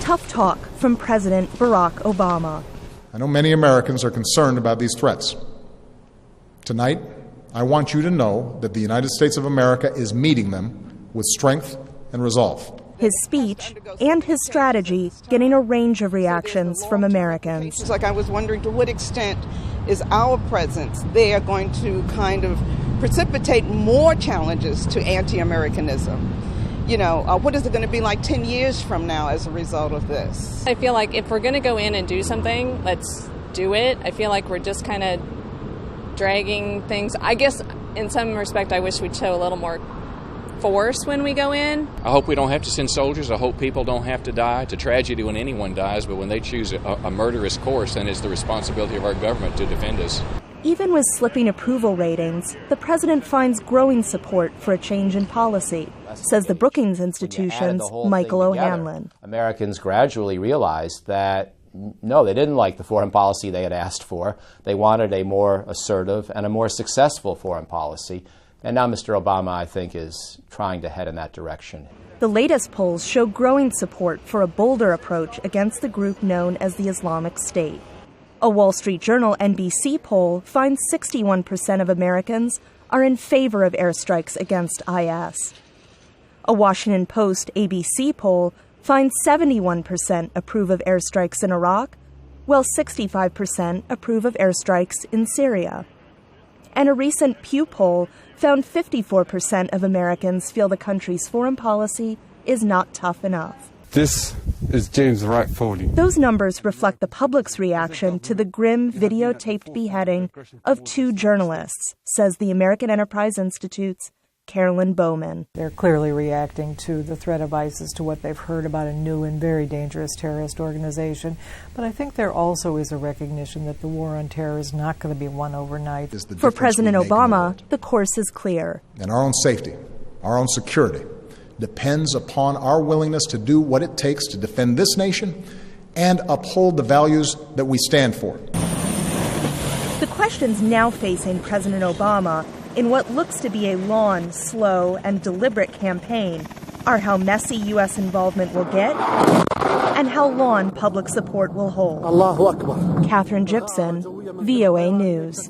Tough talk from President Barack Obama. I know many Americans are concerned about these threats. Tonight, I want you to know that the United States of America is meeting them with strength and resolve. His speech and his strategy getting a range of reactions from Americans. It's like I was wondering to what extent is our presence there going to kind of precipitate more challenges to anti-Americanism? You know, what is it going to be like 10 years from now as a result of this? I feel like if we're going to go in and do something, let's do it. I feel like we're just kind of dragging things. I guess in some respect, I wish we'd show a little more force when we go in. I hope we don't have to send soldiers. I hope people don't have to die. It's a tragedy when anyone dies, but when they choose a murderous course, then it's the responsibility of our government to defend us. Even with slipping approval ratings, the president finds growing support for a change in policy, says the Brookings Institution's Michael O'Hanlon. Americans gradually realized that, no, they didn't like the foreign policy they had asked for. They wanted a more assertive and a more successful foreign policy. And now Mr. Obama, I think, is trying to head in that direction. The latest polls show growing support for a bolder approach against the group known as the Islamic State. A Wall Street Journal NBC poll finds 61% of Americans are in favor of airstrikes against IS. A Washington Post ABC poll finds 71% approve of airstrikes in Iraq, while 65% approve of airstrikes in Syria. And a recent Pew poll found 54% of Americans feel the country's foreign policy is not tough enough. This is James Wright Foley. Those numbers reflect the public's reaction to the grim videotaped beheading of 2 journalists, says the American Enterprise Institute's Carolyn Bowman. They're clearly reacting to the threat of ISIS, to what they've heard about a new and very dangerous terrorist organization. But I think there also is a recognition that the war on terror is not going to be won overnight. For President Obama, the course is clear. And our own safety, our own security, depends upon our willingness to do what it takes to defend this nation and uphold the values that we stand for. The questions now facing President Obama in what looks to be a long, slow, and deliberate campaign are how messy U.S. involvement will get and how long public support will hold. Allahu Akbar. Catherine Gibson, VOA News.